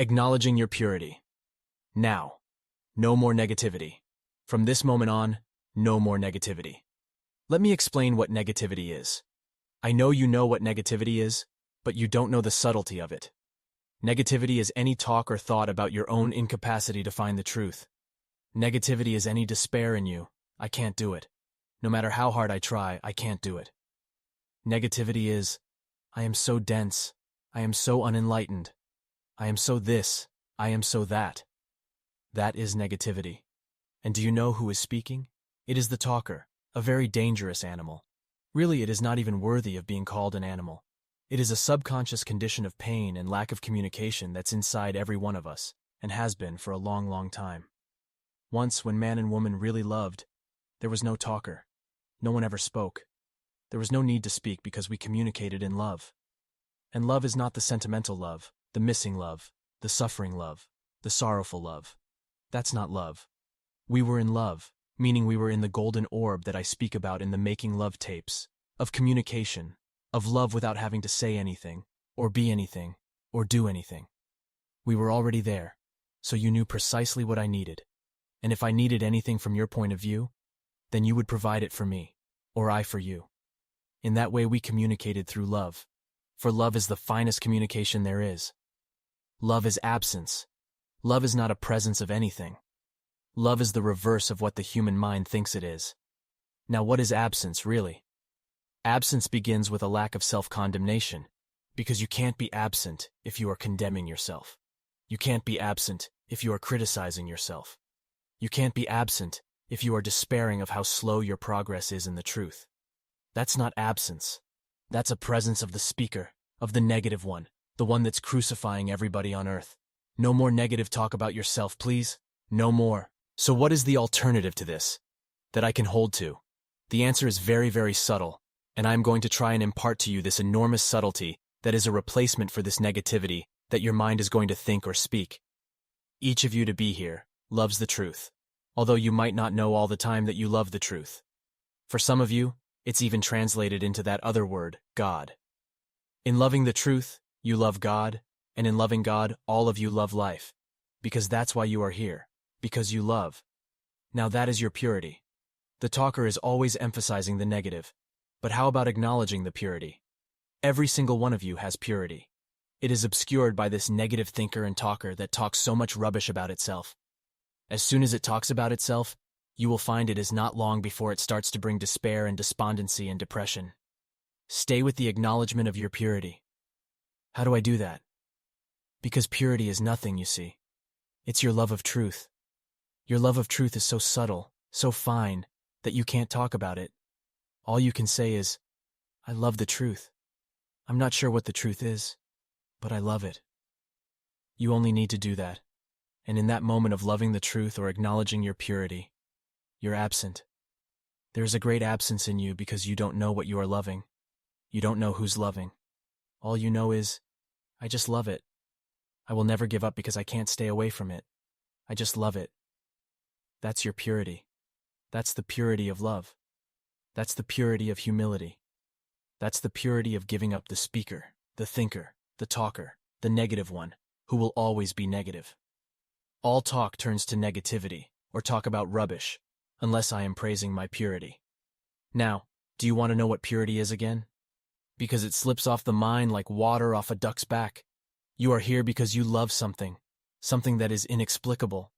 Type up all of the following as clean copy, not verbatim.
Acknowledging your purity. Now, no more negativity. From this moment on, no more negativity. Let me explain what negativity is. I know you know what negativity is, but you don't know the subtlety of it. Negativity is any talk or thought about your own incapacity to find the truth. Negativity is any despair in you. I can't do it. No matter how hard I try, I can't do it. Negativity is, I am so dense. I am so unenlightened. I am so this. I am so that. That is negativity. And do you know who is speaking? It is the talker, a very dangerous animal. Really, it is not even worthy of being called an animal. It is a subconscious condition of pain and lack of communication that's inside every one of us, and has been for a long, long time. Once, when man and woman really loved, there was no talker. No one ever spoke. There was no need to speak because we communicated in love. And love is not the sentimental love, the missing love, the suffering love, the sorrowful love. That's not love. We were in love, meaning we were in the golden orb that I speak about in the Making Love tapes, of communication, of love without having to say anything, or be anything, or do anything. We were already there, so you knew precisely what I needed. And if I needed anything from your point of view, then you would provide it for me, or I for you. In that way we communicated through love, for love is the finest communication there is. Love is absence. Love is not a presence of anything. Love is the reverse of what the human mind thinks it is. Now what is absence, really? Absence begins with a lack of self-condemnation, because you can't be absent if you are condemning yourself. You can't be absent if you are criticizing yourself. You can't be absent if you are despairing of how slow your progress is in the truth. That's not absence. That's a presence of the speaker, of the negative one, the one that's crucifying everybody on earth. No more negative talk about yourself, please. No more. So what is the alternative to this that I can hold to? The answer is very, very subtle, and I'm going to try and impart to you this enormous subtlety that is a replacement for this negativity that your mind is going to think or speak. Each of you to be here loves the truth, although you might not know all the time that you love the truth. For some of you, it's even translated into that other word, God. In loving the truth, you love God, and in loving God, all of you love life, because that's why you are here, because you love. Now that is your purity. The talker is always emphasizing the negative, but how about acknowledging the purity? Every single one of you has purity. It is obscured by this negative thinker and talker that talks so much rubbish about itself. As soon as it talks about itself, you will find it is not long before it starts to bring despair and despondency and depression. Stay with the acknowledgement of your purity. How do I do that? Because purity is nothing, you see. It's your love of truth. Your love of truth is so subtle, so fine, that you can't talk about it. All you can say is, I love the truth. I'm not sure what the truth is, but I love it. You only need to do that. And in that moment of loving the truth or acknowledging your purity, you're absent. There is a great absence in you because you don't know what you are loving. You don't know who's loving. All you know is, I just love it. I will never give up because I can't stay away from it. I just love it. That's your purity. That's the purity of love. That's the purity of humility. That's the purity of giving up the speaker, the thinker, the talker, the negative one, who will always be negative. All talk turns to negativity, or talk about rubbish, unless I am praising my purity. Now, do you want to know what purity is again? Because it slips off the mind like water off a duck's back. You are here because you love something, something that is inexplicable,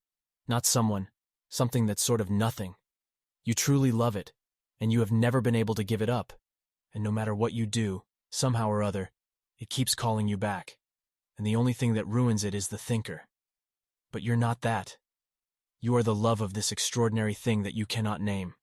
not someone, something that's sort of nothing. You truly love it, and you have never been able to give it up, and no matter what you do, somehow or other, it keeps calling you back, and the only thing that ruins it is the thinker. But you're not that. You are the love of this extraordinary thing that you cannot name.